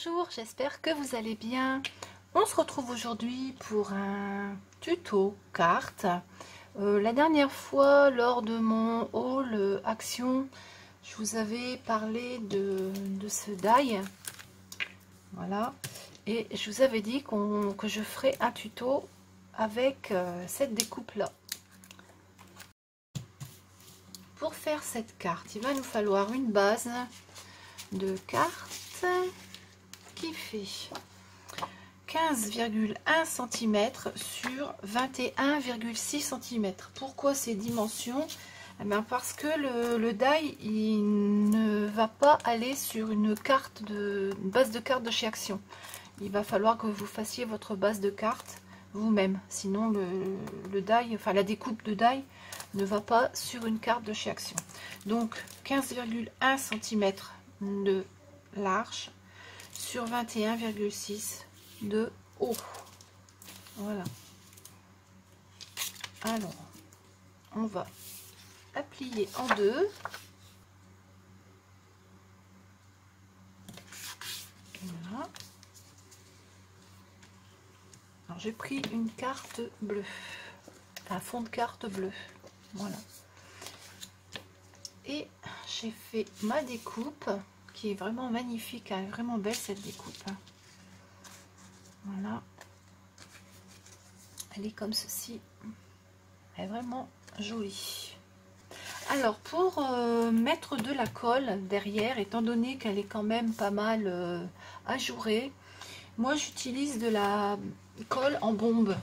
Bonjour, j'espère que vous allez bien. On se retrouve aujourd'hui pour un tuto carte. La dernière fois, lors de mon haul action, je vous avais parlé de ce die. Voilà. Et je vous avais dit que je ferais un tuto avec cette découpe-là. Pour faire cette carte, il va nous falloir une base de carte qui fait 15,1 cm sur 21,6 cm. Pourquoi ces dimensions? Eh bien parce que le die il ne va pas aller sur une base de carte de chez Action. Il va falloir que vous fassiez votre base de carte vous-même, sinon le die, enfin la découpe de die ne va pas sur une carte de chez Action. Donc 15,1 cm de large sur 21,6 de haut. Voilà. Alors, on va la plier en deux. Voilà. Alors, j'ai pris une carte bleue, un fond de carte bleu. Voilà. Et j'ai fait ma découpe qui est vraiment magnifique, hein, vraiment belle cette découpe. Voilà. Elle est comme ceci. Elle est vraiment jolie. Alors pour mettre de la colle derrière, étant donné qu'elle est quand même pas mal ajourée, moi j'utilise de la colle en bombe.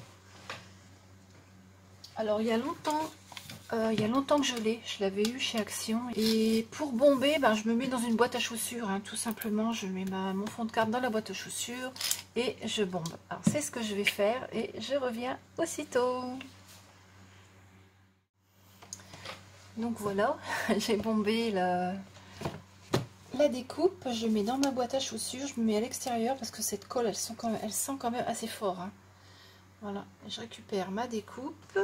Alors il y a longtemps que je l'avais eu chez Action. Et pour bomber, ben, je me mets dans une boîte à chaussures, hein, tout simplement. Je mets mon fond de carte dans la boîte à chaussures et je bombe. Alors c'est ce que je vais faire et je reviens aussitôt. Donc voilà, j'ai bombé la découpe, je mets dans ma boîte à chaussures, je me mets à l'extérieur parce que cette colle, elle sent quand même assez fort. Hein. Voilà, je récupère ma découpe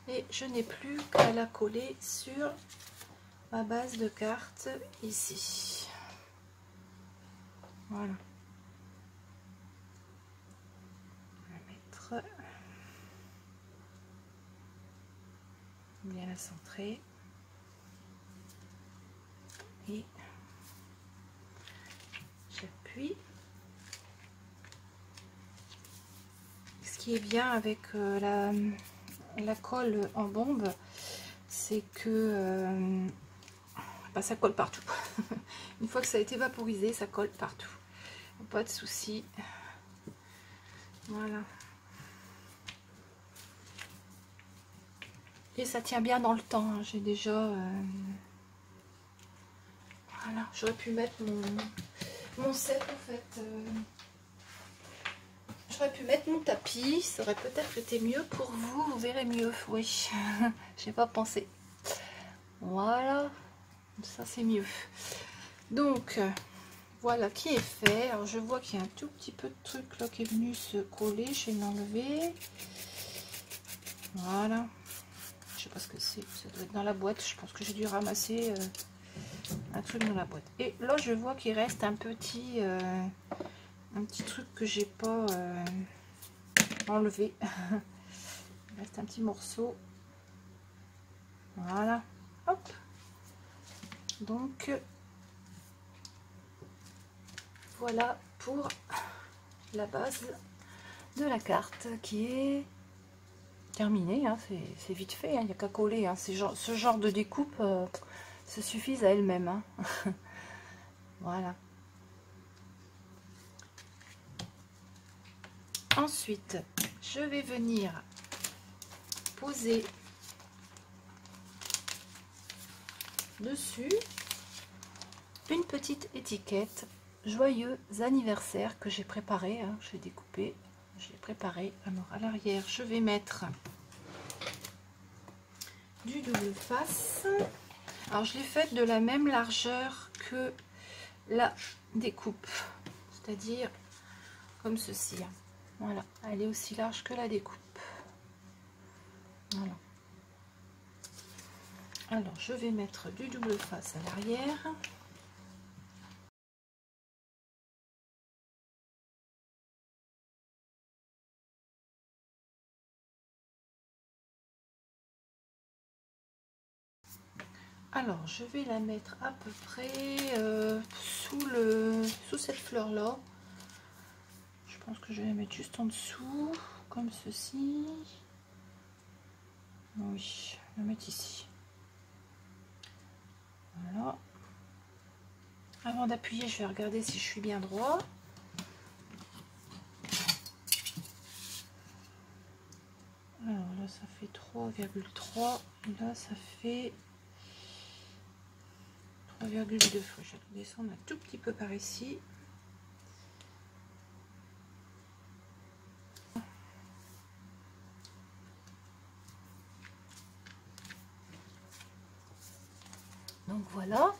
et je n'ai plus qu'à la coller sur ma base de carte ici. Voilà. On va mettre bien la centrer. Et j'appuie. Ce qui est bien avec la colle en bombe, c'est que bah, ça colle partout. Une fois que ça a été vaporisé, ça colle partout. Pas de souci. Voilà. Et ça tient bien dans le temps. Hein. J'ai déjà... Voilà, j'aurais pu mettre mon set en fait. J'aurais pu mettre mon tapis, ça aurait peut-être été mieux pour vous, vous verrez mieux. Oui, j'ai pas pensé. Voilà, ça c'est mieux. Donc, voilà qui est fait. Alors je vois qu'il y a un tout petit peu de truc là qui est venu se coller, je vais l'enlever. Voilà. Je sais pas ce que c'est, ça doit être dans la boîte, je pense que j'ai dû ramasser un truc dans la boîte. Et là je vois qu'il reste un petit truc que j'ai pas enlevé. Il reste un petit morceau. Voilà. Hop. Donc voilà pour la base de la carte qui est terminée. Hein. C'est vite fait, hein. Il n'y a qu'à coller. Hein. Ce genre de découpe se suffisent à elle-même. Hein. Voilà. Ensuite, je vais venir poser dessus une petite étiquette joyeux anniversaire que j'ai préparé. Hein. J'ai découpé, je l'ai préparé. Alors à l'arrière, je vais mettre du double face. Alors je l'ai faite de la même largeur que la découpe, c'est-à-dire comme ceci. Voilà, elle est aussi large que la découpe. Voilà. Alors je vais mettre du double face à l'arrière. Alors, je vais la mettre à peu près sous cette fleur-là. Je pense que je vais la mettre juste en dessous, comme ceci. Oui, je vais la mettre ici. Voilà. Avant d'appuyer, je vais regarder si je suis bien droit. Alors là, ça fait 3,3. Et là, ça fait 3,2. Je vais descendre un tout petit peu par ici. Donc voilà,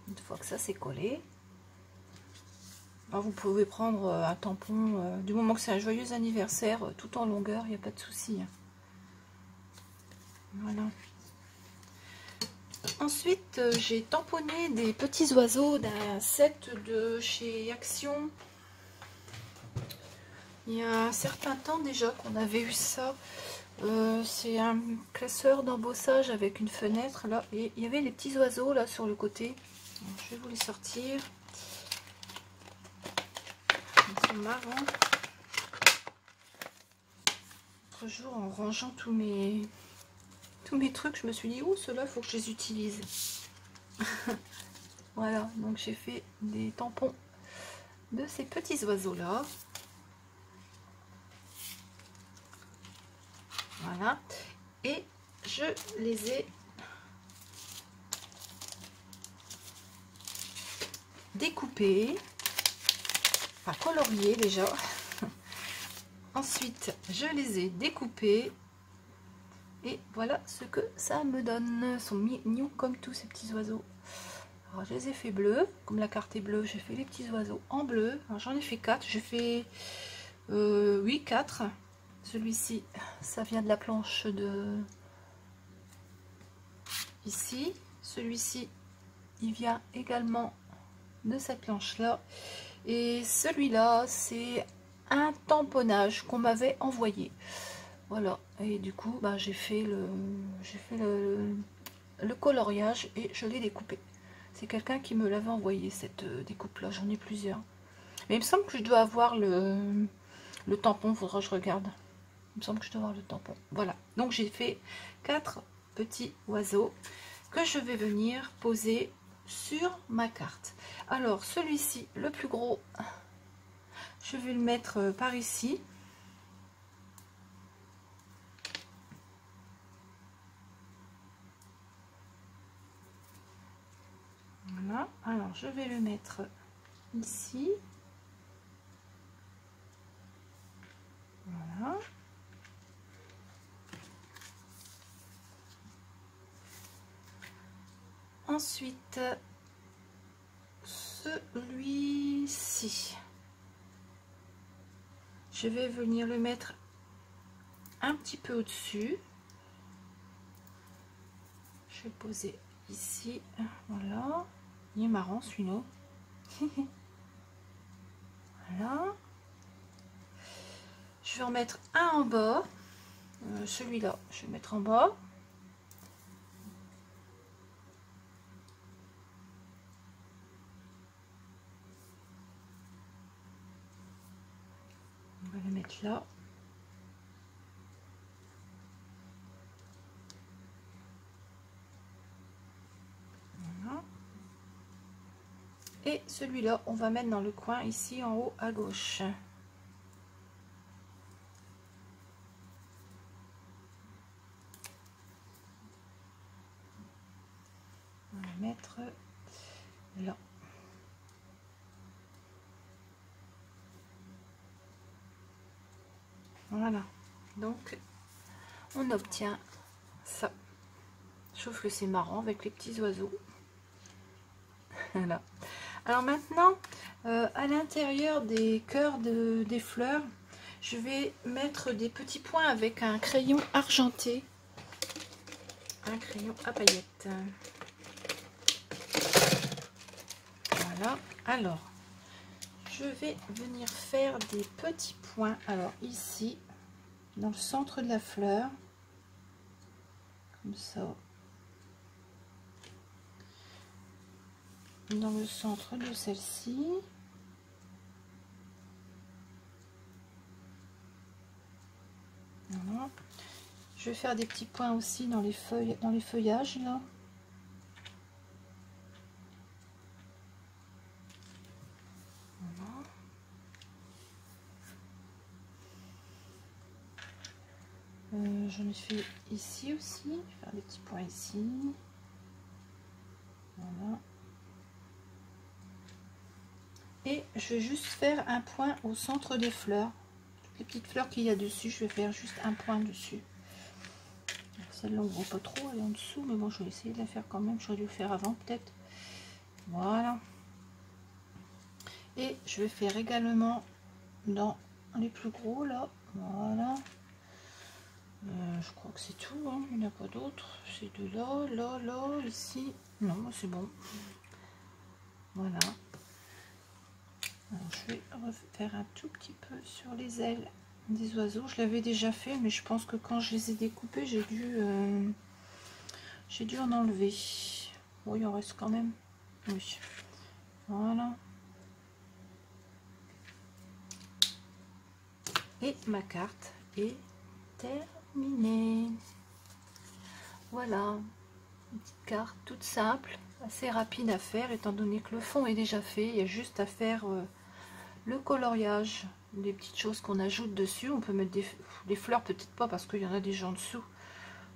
une fois que ça c'est collé, alors vous pouvez prendre un tampon, du moment que c'est un joyeux anniversaire, tout en longueur, il n'y a pas de souci. Voilà. Ensuite, j'ai tamponné des petits oiseaux d'un set de chez Action. Il y a un certain temps déjà qu'on avait eu ça. C'est un classeur d'embossage avec une fenêtre là, et il y avait les petits oiseaux là sur le côté. Alors, je vais vous les sortir. Ils sont marrants. L'autre jour, en rangeant tous mes trucs, je me suis dit, oh, ceux-là, il faut que je les utilise. Voilà, donc j'ai fait des tampons de ces petits oiseaux là. Voilà, et je les ai découpés, enfin coloriés déjà. Ensuite, je les ai découpés et voilà ce que ça me donne. Ils sont mignons comme tous ces petits oiseaux. Alors, je les ai fait bleus, comme la carte est bleue, j'ai fait les petits oiseaux en bleu. J'en ai fait 4, j'ai fait oui 4. Celui-ci, ça vient de la planche de ici. Celui-ci, il vient également de cette planche là. Et celui-là, c'est un tamponnage qu'on m'avait envoyé. Voilà, et du coup, bah, j'ai fait le coloriage et je l'ai découpé. C'est quelqu'un qui me l'avait envoyé, cette découpe là, j'en ai plusieurs. Mais il me semble que je dois avoir le tampon, faudra que je regarde. Il me semble que je dois avoir le tampon. Voilà, donc j'ai fait 4 petits oiseaux que je vais venir poser sur ma carte. Alors celui-ci, le plus gros, je vais le mettre par ici. Voilà, alors je vais le mettre ici. Voilà. Ensuite, celui-ci, je vais venir le mettre un petit peu au-dessus. Je vais poser ici. Voilà. Il est marrant celui-là. Voilà. Je vais en mettre un en bas. Celui-là, je vais mettre en bas. On va le mettre là. Voilà. Et celui-là, on va mettre dans le coin ici en haut à gauche. On va le mettre là. Voilà, donc on obtient ça. Je trouve que c'est marrant avec les petits oiseaux. Voilà. Alors maintenant, à l'intérieur des cœurs des fleurs, je vais mettre des petits points avec un crayon argenté, un crayon à paillettes. Voilà. Alors, je vais venir faire des petits points. Alors ici, dans le centre de la fleur, comme ça. dans le centre de celle-ci. Voilà. Je vais faire des petits points aussi dans les feuilles, dans les feuillages là. Voilà. J'en ai fait ici aussi. Je vais faire des petits points ici. Voilà. Et je vais juste faire un point au centre des fleurs. Toutes les petites fleurs qu'il y a dessus, je vais faire juste un point dessus. Celle-là, on ne voit pas trop, elle est en dessous, mais bon, je vais essayer de la faire quand même. J'aurais dû le faire avant, peut-être. Voilà. Et je vais faire également dans les plus gros, là. Voilà. Je crois que c'est tout, hein. Il n'y en a pas d'autres. C'est de là, là, là, ici. Non, c'est bon. Voilà. Alors, je vais refaire un tout petit peu sur les ailes des oiseaux. Je l'avais déjà fait, mais je pense que quand je les ai découpés, j'ai dû en enlever. Bon, il en reste quand même. Oui. Voilà. Et ma carte est terminée. Voilà. Une petite carte toute simple, assez rapide à faire, étant donné que le fond est déjà fait. Il y a juste à faire le coloriage, des petites choses qu'on ajoute dessus. On peut mettre des fleurs, peut-être pas parce qu'il y en a déjà en dessous.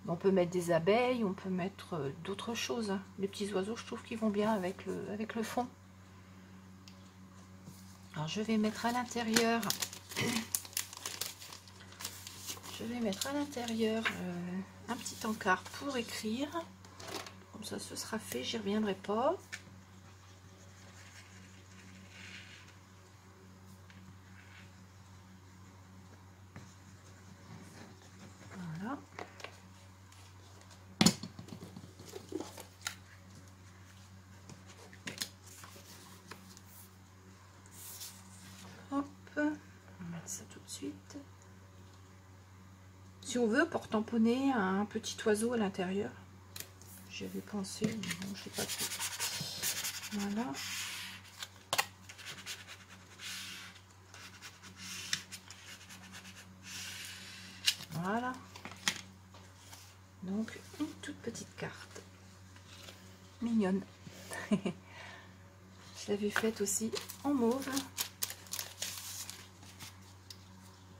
On peut mettre des abeilles, on peut mettre d'autres choses. Les petits oiseaux, je trouve qu'ils vont bien avec le fond. Alors je vais mettre à l'intérieur, un petit encart pour écrire. Comme ça, ce sera fait, j'y reviendrai pas. Voilà. Hop, on va mettre ça tout de suite. Si on veut, pour tamponner un petit oiseau à l'intérieur. J'y avais pensé, mais bon, je l'ai pas fait. Voilà. Voilà. Donc, une toute petite carte. Mignonne. Je l'avais faite aussi en mauve.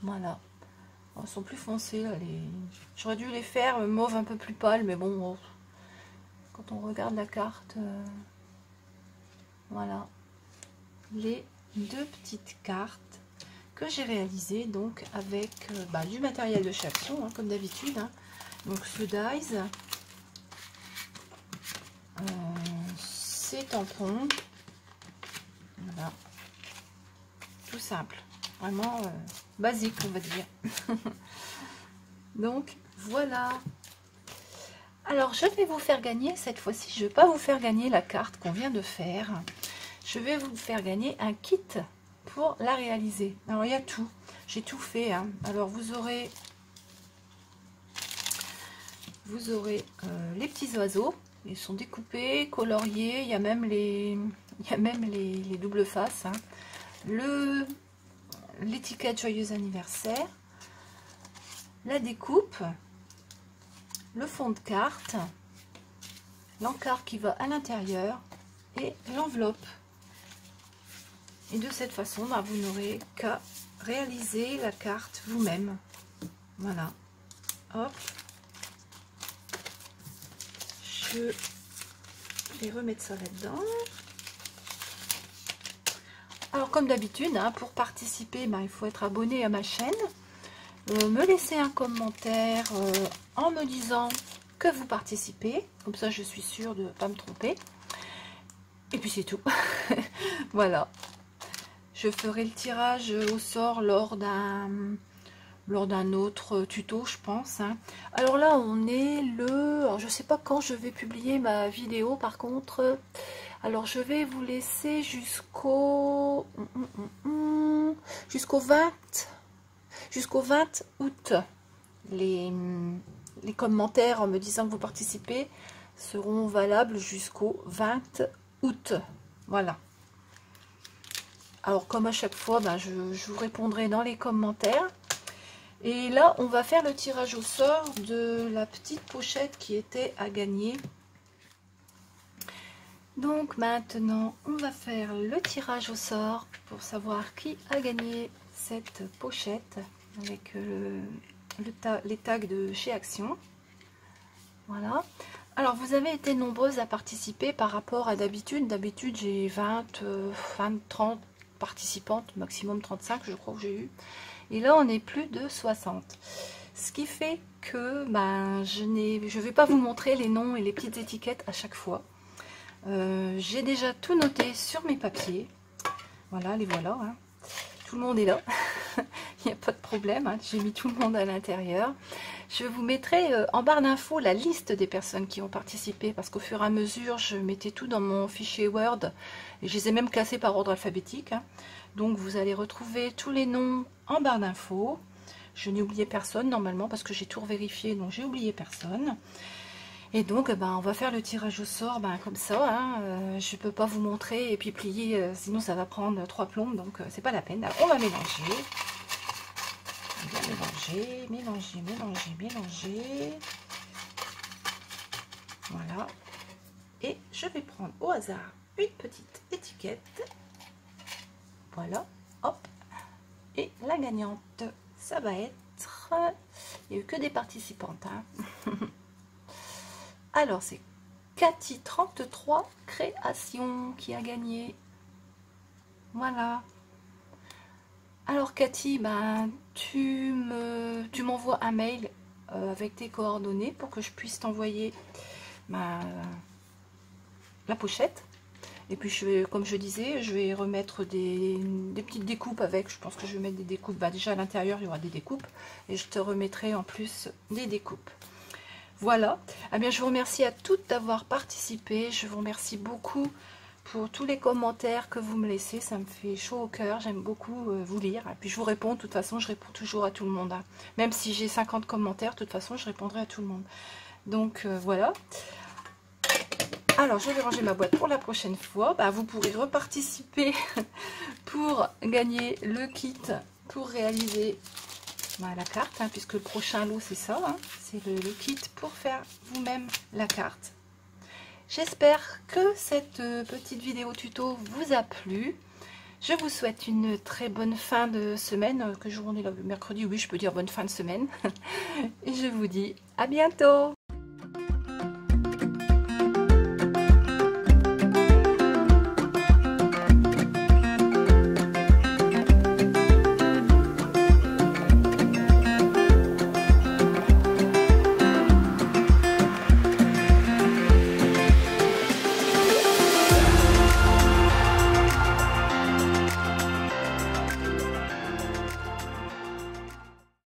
Voilà. Elles sont plus foncées là. J'aurais dû les faire mauve un peu plus pâle, mais bon, quand on regarde la carte, voilà. Les deux petites cartes que j'ai réalisées donc avec du matériel de chez Action, hein, comme d'habitude. Hein. Donc ce dies, ces tampons, voilà, tout simple, vraiment basique on va dire. Donc voilà. Alors je vais vous faire gagner cette fois-ci, je ne vais pas vous faire gagner la carte qu'on vient de faire. Je vais vous faire gagner un kit pour la réaliser. Alors il y a tout, j'ai tout fait. Hein. Alors vous aurez les petits oiseaux, ils sont découpés, coloriés. Il y a même les doubles faces. Hein. L'étiquette joyeux anniversaire, la découpe, le fond de carte, l'encart qui va à l'intérieur et l'enveloppe. Et de cette façon, vous n'aurez qu'à réaliser la carte vous-même. Voilà. Hop. Je vais remettre ça là-dedans. Alors comme d'habitude, hein, pour participer, il faut être abonné à ma chaîne. Me laisser un commentaire en me disant que vous participez. Comme ça, je suis sûre de ne pas me tromper. Et puis c'est tout. Voilà. Je ferai le tirage au sort lors d'un autre tuto, je pense. Hein. Alors là, on est le... Alors, je ne sais pas quand je vais publier ma vidéo, par contre. Alors, je vais vous laisser jusqu'au 20 août. Les commentaires en me disant que vous participez seront valables jusqu'au 20 août. Voilà. Alors comme à chaque fois, ben, je vous répondrai dans les commentaires. Et là, on va faire le tirage au sort de la petite pochette qui était à gagner. Donc maintenant, on va faire le tirage au sort pour savoir qui a gagné cette pochette avec les tags de chez Action. Voilà. Alors, vous avez été nombreuses à participer par rapport à d'habitude. D'habitude, j'ai 20, 30 participantes, maximum 35, je crois que j'ai eu. Et là, on est plus de 60. Ce qui fait que ben, je ne vais pas vous montrer les noms et les petites étiquettes à chaque fois. J'ai déjà tout noté sur mes papiers. Voilà, les voilà. Hein. Tout le monde est là. Il n'y a pas de problème. Hein. J'ai mis tout le monde à l'intérieur. Je vous mettrai en barre d'infos la liste des personnes qui ont participé. Parce qu'au fur et à mesure, je mettais tout dans mon fichier Word. Et je les ai même classés par ordre alphabétique. Hein. Donc, vous allez retrouver tous les noms en barre d'infos. Je n'ai oublié personne normalement parce que j'ai tout vérifié. Donc, j'ai oublié personne. Et donc, ben, on va faire le tirage au sort comme ça. Hein. Je ne peux pas vous montrer et puis plier, sinon ça va prendre 3 plombes. Donc, c'est pas la peine. Alors, on va mélanger. On va mélanger, mélanger, mélanger, mélanger. Voilà. Et je vais prendre au hasard une petite étiquette. Voilà. Hop. Et la gagnante, ça va être... Il n'y a eu que des participantes. Hein. Alors, c'est Cathy33 Création qui a gagné. Voilà. Alors, Cathy, ben, tu m'envoies un mail avec tes coordonnées pour que je puisse t'envoyer la pochette. Et puis, comme je disais, je vais remettre des petites découpes avec. Je pense que je vais mettre des découpes. Bah, déjà, à l'intérieur, il y aura des découpes. Et je te remettrai en plus des découpes. Voilà, eh bien, je vous remercie à toutes d'avoir participé. Je vous remercie beaucoup pour tous les commentaires que vous me laissez. Ça me fait chaud au cœur. J'aime beaucoup vous lire. Et puis je vous réponds. De toute façon, je réponds toujours à tout le monde. Hein. Même si j'ai 50 commentaires, de toute façon, je répondrai à tout le monde. Donc, voilà. Alors, je vais ranger ma boîte pour la prochaine fois. Bah, vous pourrez reparticiper pour gagner le kit pour réaliser... la carte, hein, puisque le prochain lot c'est ça, hein, c'est le kit pour faire vous-même la carte. J'espère que cette petite vidéo tuto vous a plu. Je vous souhaite une très bonne fin de semaine. Que jour on est là, mercredi, oui je peux dire bonne fin de semaine. Et je vous dis à bientôt.